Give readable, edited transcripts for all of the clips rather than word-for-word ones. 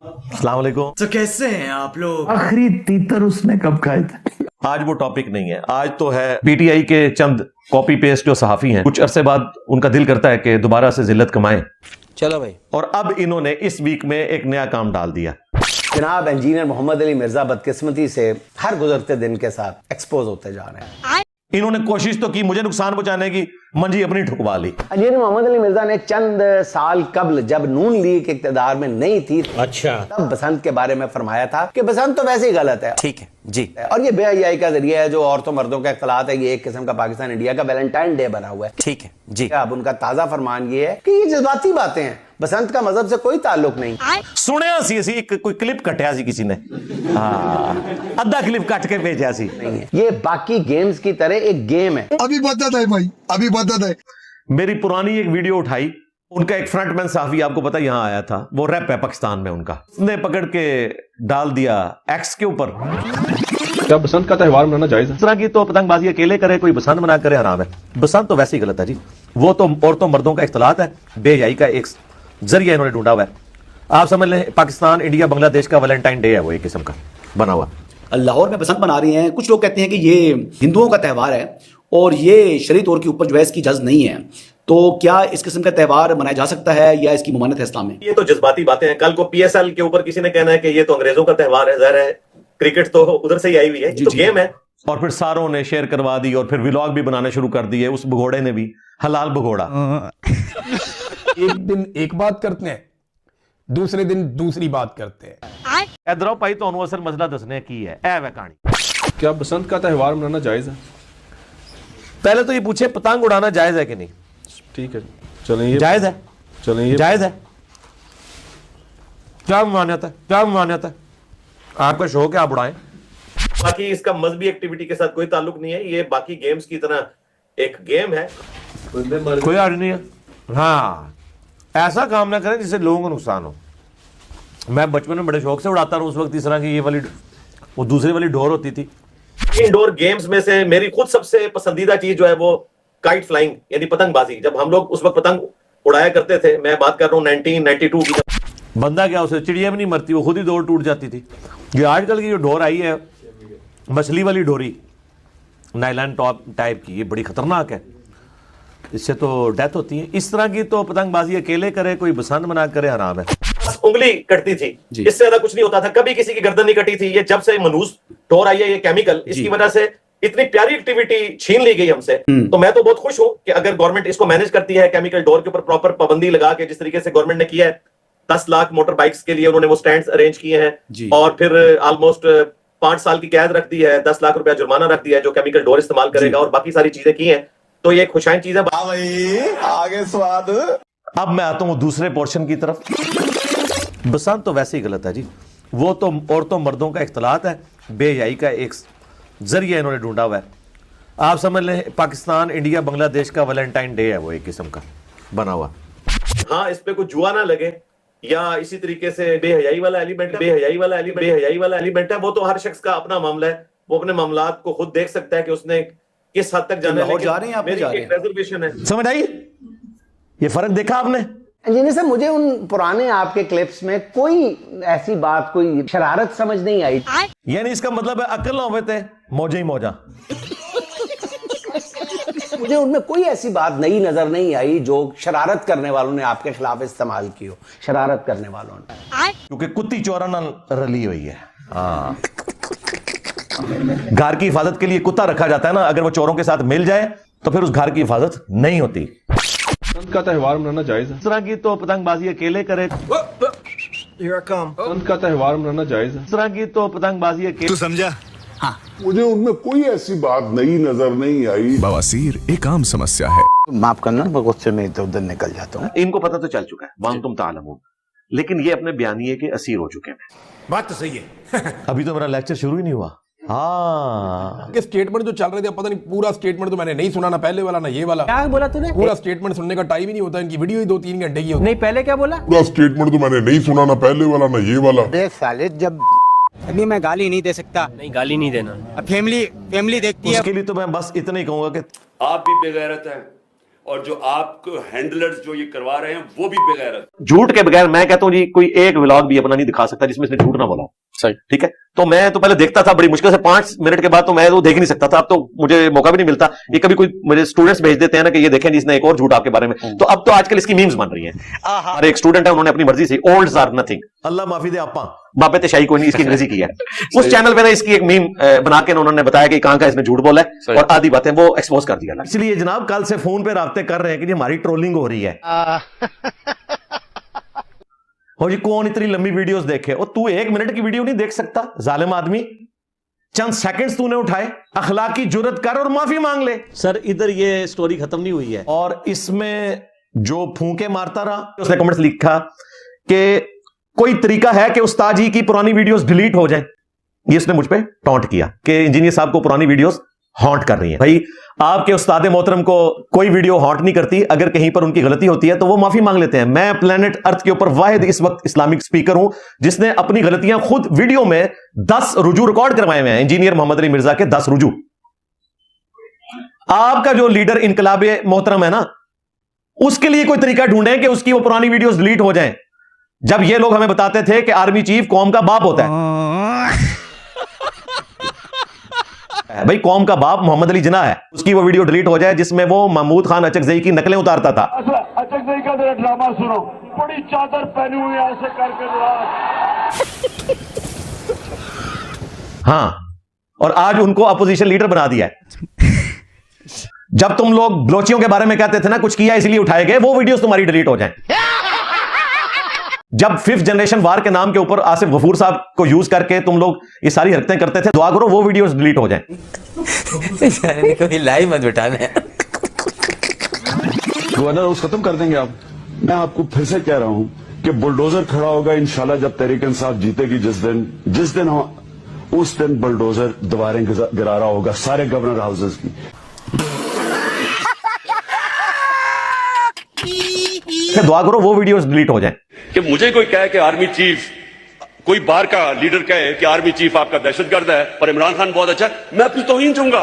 अस्सलाम वालेकुम। तो कैसे हैं आप लोग? आखिरी तीतर उसने कब खाए थे? आज वो टॉपिक नहीं है, आज तो है पीटीआई के चंद कॉपी पेस्ट जो सहाफी हैं, कुछ अरसे बाद उनका दिल करता है कि दोबारा से जिल्लत कमाएं। चलो भाई। और अब इन्होंने इस वीक में एक नया काम डाल दिया। जनाब इंजीनियर मोहम्मद अली मिर्जा बदकिस्मती से हर गुजरते दिन के साथ एक्सपोज होते जा रहे हैं। इन्होंने कोशिश तो की मुझे नुकसान पहुंचाने की, मंजी अपनी ठुकवा ली। इंजीनियर मोहम्मद अली मिर्जा ने चंद साल कबल जब नून लीग इक़्तिदार में नहीं थी, अच्छा, तब बसंत के बारे में फरमाया था कि बसंत तो वैसे ही गलत है। ठीक है जी। और ये बेहयाई का जरिया है जो औरतों मर्दों का इख्तलात है, ये एक किस्म का पाकिस्तान इंडिया का वैलेंटाइन डे बना हुआ है। ठीक है जी। अब उनका ताजा फरमान ये है कि ये जज्बाती बातें हैं, बसंत का मजहब से कोई ताल्लुक नहीं। सुने सी कोई क्लिप कटिया सी किसी ने, अद्धा क्लिप कट के भेजा सी। नहीं है, ये बाकी गेम्स की तरह एक गेम है। अभी बदत है भाई, अभी बदत है। मेरी पुरानी एक वीडियो उठाई, उनका एक फ्रंटमैन साफी आपको पता यहां आया था, वो रैप है पाकिस्तान में उनका, उसने पकड़ के डाल दिया एक्स के ऊपर। क्या बसंत का त्यौहार मनाना जायज है? इस तरह की तो पतंगबाजी अकेले करे कोई बसंत मना करे हराम है। बसंत तो वैसे ही गलत है जी, वो तो औरतों मर्दों का इख्तलात है, बेहयाई का एक जरिया इन्होंने ढूंढा हुआ है। आप समझ लें पाकिस्तान इंडिया बांग्लादेश का वैलेंटाइन डे है वो एक किस्म का बना हुआ। लाहौर में बसंत मना रही हैं, कुछ लोग कहते हैं कि ये हिंदुओं का त्यौहार है और ये शरई तौर के ऊपर जो है इसकी इजाजत नहीं है, तो क्या इस किस्म का त्यौहार मनाया जा सकता है या इसकी ममानत है इस्लाम में? ये तो जज्बाती बातें हैं। कल को पीएसएल के ऊपर किसी ने कहना है कि ये तो अंग्रेजों का त्यौहार है, ज़ाहिर है क्रिकेट तो उधर से ही आई हुई है, तो गेम है। और फिर सारों ने शेयर करवा दी और फिर व्लॉग भी बनाने शुरू कर दिए, उस भगोड़े ने भी, हलाल भगोड़ा। एक दिन एक बात करते हैं, दूसरे दिन दूसरी बात करते हैं। इधर भाई तो असल मसला दसने की है, ऐ वह कहानी। क्या बसंत का त्यौहार मनाना जायज है? पहले तो ये पूछे पतंग उड़ाना जायज है कि नहीं? ठीक है, चलें ये जायज है, चलें ये जायज है। क्या मान्यता है, क्या मान्यता है? आपका शौक है, आप उड़ाएं। बाकी इसका मजहबी एक्टिविटी के साथ कोई ताल्लुक नहीं है, ये बाकी गेम्स की तरह एक गेम है, कोई हर्ज नहीं है। हाँ, ऐसा काम ना करें जिससे लोगों को नुकसान हो। मैं बचपन में बड़े शौक से उड़ाता रहा, उस वक्त इस तरह की ये वाली वो दूसरी वाली डोर होती थी। इंडोर गेम्स में से मेरी खुद सबसे पसंदीदा चीज जो है वो काइट फ्लाइंग यानी पतंगबाजी। जब हम लोग उस वक्त पतंग उड़ाया करते थे, मैं बात कर रहा हूँ 1992 की। बंदा क्या, उसे चिड़िया भी नहीं मरती, वो खुद ही डोर टूट जाती थी। ये आजकल की जो डोर आई है मछली वाली डोरी, नायलॉन टॉप टाइप की, ये बड़ी खतरनाक है, इससे तो डेथ होती है। इस तरह की तो पतंगबाजी अकेले करे कोई बसंत मना करे हराम है। उंगली कटती थी, इससे ज्यादा कुछ नहीं होता था, कभी किसी की गर्दन नहीं कटी थी। ये जब से मनहूस डोर आई है, ये केमिकल, इसकी वजह से इतनी प्यारी एक्टिविटी छीन ली गई हमसे। तो मैं तो बहुत खुश हूं कि अगर गवर्नमेंट इसको मैनेज करती है, केमिकल डोर के ऊपर प्रॉपर पाबंदी लगा के, जिस तरीके से गवर्नमेंट ने किया है। 10 लाख मोटर बाइक्स के लिए उन्होंने वो स्टैंड्स अरेंज किए हैं और फिर ऑलमोस्ट 5 साल की कैद रख दी है, 10 लाख रुपया जुर्माना रख दिया है जो केमिकल डोर इस्तेमाल करेगा, और बाकी सारी चीजें की हैं। तो ये खुशाइन चीज है भाई, आगे स्वाद। अब मैं आता हूं दूसरे पोर्शन की तरफ। बसंत तो वैसे ही गलत है जी, वो तो औरतों मर्दों का इख्तलात है, बेहयाई का एक जरिया इन्होंने ढूंढा हुआ है। आप समझ लें पाकिस्तान इंडिया बांग्लादेश का वैलेंटाइन डे है वो एक किस्म का बना हुआ। हाँ, इस पे कोई जुआ ना लगे या इसी तरीके से बेहयाई वाला एलिमेंट है, बेहयाई वाला एलिमेंट है, वो तो हर शख्स का अपना मामला है, वो अपने मामलात को खुद देख सकता है कि उसने किस हद तक जाना है। जा रहे हैं आप, मेरी एक रिजर्वेशन है, समझ आई? ये फर्क देखा आपने? इंजीनियर साहब, मुझे उन पुराने आपके क्लिप्स में कोई ऐसी बात, कोई शरारत समझ नहीं आई। यानी इसका मतलब है अकल ना होवे थे मौजा ही मौजा। मुझे उनमें कोई ऐसी बात नई नजर नहीं आई जो शरारत करने वालों ने आपके खिलाफ इस्तेमाल की हो। शरारत करने वालों ने, क्योंकि कुत्ती चोरा ना रली हुई है। हाँ, घर की हिफाजत के लिए कुत्ता रखा जाता है ना, अगर वो चोरों के साथ मिल जाए तो फिर उस घर की हिफाजत नहीं होती। बसंत का त्यौहार मनाना जायज है? इस तरह की तो पतंगबाजी अकेले करे। बसंत का त्यौहार मनाना जायज है? इस तरह की तो पतंगबाजी अकेले। तू समझा? मुझे उनमें कोई ऐसी बात नई नजर नहीं आई। बवासीर एक आम समस्या है। माफ करना, गुस्से में इधर उधर निकल जाता हूँ। इनको पता तो चल चुका है, वान तुम तालमून, लेकिन ये अपने बयानिए के असीर हो चुके हैं। बात तो सही है। अभी तो मेरा लेक्चर शुरू ही नहीं हुआ। हाँ, के स्टेटमेंट जो चल रहे थे, पता नहीं पूरा स्टेटमेंट तो मैंने नहीं सुना, ना पहले वाला ना ये वाला। क्या बोला तूने? पूरा स्टेटमेंट सुनने का टाइम ही नहीं होता, इनकी वीडियो ही 2-3 घंटे की होती। नहीं, पहले क्या बोला? पूरा स्टेटमेंट तो मैंने नहीं सुना, ना पहले वाला ना ये वाला। अरे साले, जब अभी मैं गाली नहीं दे सकता। नहीं, गाली नहीं देना। अब फैमिली देखती है। उसके लिए तो मैं बस इतना ही कहूंगा कि आप भी बेगैरत हैं और जो आपको हैंडलर्स जो ये करवा रहे हैं वो भी बेगैरत। झूठ के बगैर मैं कहता हूं जी कोई एक व्लॉग भी अपना नहीं दिखा सकता जिसमें इसने झूठ ना बोला हो। सही। ठीक है, तो मैं तो पहले देखता था बड़ी मुश्किल से, 5 मिनट के बाद तो मैं तो देख नहीं सकता था। अब तो मुझे मौका भी नहीं मिलता। ये कभी कोई मुझे स्टूडेंट्स भेज देते हैं ना कि ये देखें जिसने एक और झूठ आपके बारे में, तो अब तो आजकल इसकी मीम्स बन रही हैं। और एक स्टूडेंट है, उन्होंने अपनी मर्जी से ओल्ड्स आर नथिंग, अल्लाह माफी दे आपा बापे ते शाही कोई नहीं, इसकी अंग्रेजी की है। उस चैनल पे ना इसकी एक मीम बना के उन्होंने बताया कि कहां का इसने झूठ बोला है और आधी बातें वो एक्सपोज कर दिया। इसलिए जनाब कल से फोन पे राब्ते कर रहे हैं कि हमारी ट्रोलिंग हो रही है। और जी कौन इतनी लंबी वीडियोस देखे? और तू 1 मिनट की वीडियो नहीं देख सकता जालिम आदमी? चंद सेकंड्स तूने उठाए, अखलाकी जुर्रत कर और माफी मांग ले। सर इधर ये स्टोरी खत्म नहीं हुई है। और इसमें जो फूंके मारता रहा, उसने कमेंट्स लिखा कि कोई तरीका है कि उस्ताद जी की पुरानी वीडियोस डिलीट हो जाए। ये उसने मुझ पे टॉन्ट किया कि इंजीनियर साहब को पुरानी वीडियोस हॉन्ट कर रही हैं। भाई आपके उस्ताद मोहतरम को कोई वीडियो हॉन्ट नहीं करती, अगर कहीं पर उनकी गलती होती है तो वो माफी मांग लेते हैं। मैं प्लेनेट अर्थ के ऊपर वाहिद इस वक्त इस्लामिक स्पीकर हूं जिसने अपनी गलतियां खुद वीडियो में 10 रुजू रिकॉर्ड करवाए हुए हैं। इंजीनियर मोहम्मद अली मिर्जा के 10 रुजू। आपका जो लीडर इनकलाब मोहतरम है ना, उसके लिए कोई तरीका ढूंढें कि उसकी वो पुरानी वीडियोस डिलीट हो जाएं। जब ये लोग हमें बताते थे कि आर्मी चीफ कौम का बाप होता है। भाई कौम का बाप मोहम्मद अली जिन्ना है, उसकी वो वीडियो डिलीट हो जाए जिसमें वो महमूद खान अचकजई की नकलें उतारता था। अचकजई का जरा ड्रामा सुनो, बड़ी चादर पहनी हुई है ऐसे करके। हाँ, और आज उनको अपोजिशन लीडर बना दिया है। जब तुम लोग बलोचियों के बारे में कहते थे ना कुछ किया इसलिए उठाए गए, वो वीडियोस तुम्हारी डिलीट हो जाएं। जब 5th जनरेशन वार के नाम के ऊपर आसिफ गफूर साहब को यूज करके तुम लोग ये सारी हरकतें करते थे, दुआ करो वो वीडियोस डिलीट हो जाएं। कभी लाइव मत बिठाना। गवर्नर हाउस खत्म कर देंगे आप। मैं आपको फिर से कह रहा हूं कि बुलडोजर खड़ा होगा इंशाल्लाह जब तहरीक इंसाफ जीतेगी। जिस दिन उस दिन बुलडोजर दीवारें गिरा रहा होगा सारे गवर्नर हाउसेस की। दुआ करो वो वीडियोस डिलीट हो जाएं। कि मुझे कोई कहे कि आर्मी चीफ, कोई बाहर का लीडर कहे कि आर्मी चीफ आपका दहशतगर्द है और इमरान खान बहुत अच्छा है, मैं अपनी तौहीन दूंगा।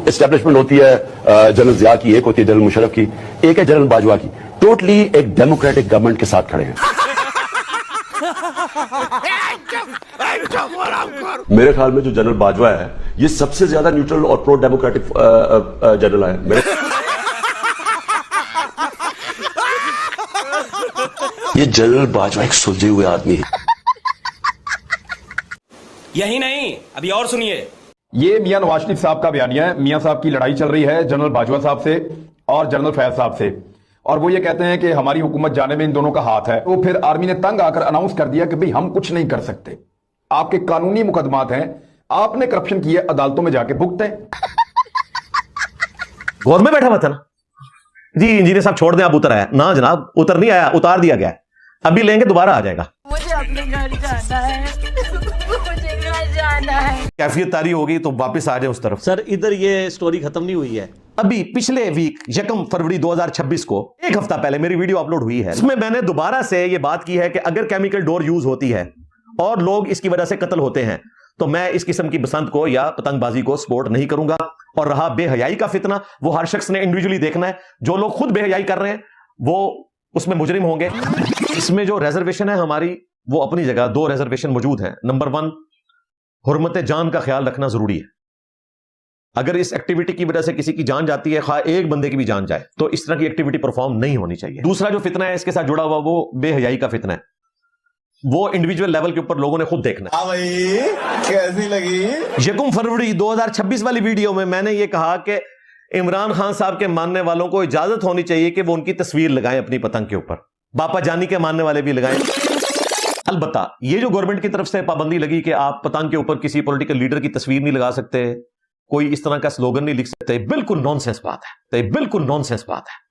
एस्टेब्लिशमेंट होती है जनरल जिया की, एक होती है जनरल मुशर्रफ की, एक है जनरल बाजवा की। टोटली एक डेमोक्रेटिक गवर्नमेंट के साथ खड़े हैं। मेरे ख्याल में जो जनरल बाजवा है ये सबसे ज्यादा न्यूट्रल और प्रो डेमोक्रेटिक जनरल है। ये जनरल बाजवा एक सुलझे हुए आदमी है। यही नहीं, अभी और सुनिए। ये मियां नवाज शरीफ साहब का बयानिया है। मियां साहब की लड़ाई चल रही है जनरल बाजवा साहब से और जनरल फैज साहब से, और वो ये कहते हैं कि हमारी हुकूमत जाने में इन दोनों का हाथ है। तो फिर आर्मी ने तंग आकर अनाउंस कर दिया कि भाई हम कुछ नहीं कर सकते, आपके कानूनी मुकदमात हैं, आपने करप्शन किया, अदालतों में जाके भुगतें। गोद में बैठा हुआ था ना जी, इंजीनियर साहब छोड़ दें आप उतर आया ना जनाब, उतर नहीं आया, उतार दिया गया। अभी लेंगे दोबारा आ जाएगा। मुझे अपने घर जाना है, मुझे घर जाना है। कैफियत तारी होगी तो वापस आ जाए उस तरफ। सर इधर ये स्टोरी खत्म नहीं हुई है। अभी पिछले वीक 1 फरवरी 2026 को, एक हफ्ता पहले मेरी वीडियो अपलोड हुई है। इसमें मैंने दोबारा से ये बात की है कि अगर केमिकल डोर यूज होती है और लोग इसकी वजह से कत्ल होते हैं तो मैं इस किस्म की बसंत को या पतंगबाजी को सपोर्ट नहीं करूंगा। और रहा बेहयाई का फितना, वो हर शख्स ने इंडिविजुअली देखना है। जो लोग खुद बेहयाई कर रहे हैं वो उसमें मुजरिम होंगे। इसमें जो रिजर्वेशन है हमारी, वो अपनी जगह 2 रिजर्वेशन मौजूद हैं। नंबर 1, हुर्मत जान का ख्याल रखना जरूरी है। अगर इस एक्टिविटी की वजह से किसी की जान जाती है, खा एक बंदे की भी जान जाए, तो इस तरह की एक्टिविटी परफॉर्म नहीं होनी चाहिए। दूसरा जो फितना है इसके साथ जुड़ा हुआ, वो बेहयाई का फितना है। वो इंडिविजुअल लेवल के ऊपर लोगों ने खुद देखना है। भाई कैसी लगी? 1 फरवरी 2026 वाली वीडियो में मैंने ये कहा कि इमरान खान साहब के मानने वालों को इजाजत होनी चाहिए कि वो उनकी तस्वीर लगाएं अपनी पतंग के ऊपर। बापा जानी के मानने वाले भी लगाएं। अलबत्ता ये जो गवर्नमेंट की तरफ से पाबंदी लगी कि आप पतंग के ऊपर किसी पॉलिटिकल लीडर की तस्वीर नहीं लगा सकते, कोई इस तरह का स्लोगन नहीं लिख सकते, बिल्कुल नॉनसेंस बात है। तो बिल्कुल नॉनसेंस बात है।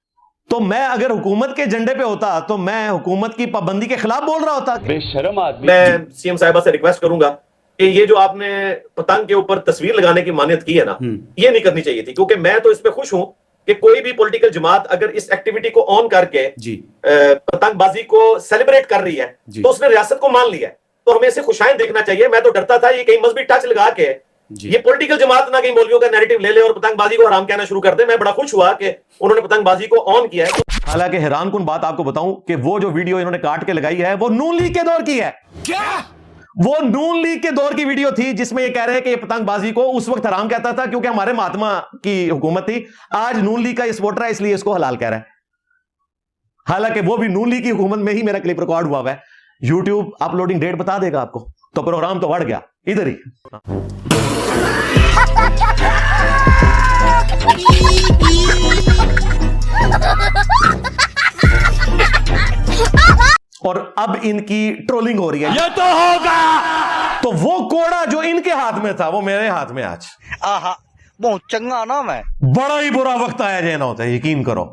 तो मैं अगर हुकूमत के झंडे पे होता तो मैं हुकूमत की पाबंदी के खिलाफ बोल रहा होता। बेशर्म आदमी। मैं सीएम साहिबा से रिक्वेस्ट करूंगा कि ये जो आपने पतंग के ऊपर तस्वीर लगाने की मान्यता की है ना, ये नहीं करनी चाहिए थी। क्योंकि मैं तो इस पे खुश हूं कि कोई भी पॉलिटिकल जमात अगर इस एक्टिविटी को ऑन करके पतंगबाजी को सेलिब्रेट कर रही है तो उसने रियासत को मान लिया है। तो हमें इसे खुशाइन देखना चाहिए। मैं तो डरता था ये कहीं मजहबी टच लगा के ये पॉलिटिकल जमात ना कहीं मौलवियों का नैरेटिव ले ले और पतंगबाजी को हराम कहना शुरू कर दे। मैं बड़ा खुश हुआ कि उन्होंने पतंगबाजी को ऑन किया है। हालांकि हैरानकुन बात आपको बताऊं कि वो जो वीडियो इन्होंने काट के लगाई है वो नून लीग के दौर की है। क्या? वो नून लीग के दौर की वीडियो थी जिसमें ये कह रहे हैं कि ये पतंगबाजी को उस वक्त हराम कहता था क्योंकि हमारे महात्मा की हुकूमत थी। आज नून लीग का ये सपोर्टर है इसलिए इसको हलाल कह रहा है। हालांकि वो भी नून लीग की हुकूमत में ही मेरा क्लिप रिकॉर्ड हुआ है। यूट्यूब अपलोडिंग डेट बता देगा आपको, तो प्रोग्राम तो बढ़ गया इधर ही। और अब इनकी ट्रोलिंग हो रही है। ये तो होगा, तो वो कोड़ा जो इनके हाथ में था वो मेरे हाथ में आज। आहा बहुत चंगा ना मैं। बड़ा ही बुरा वक्त आया जे ना होता है, यकीन करो।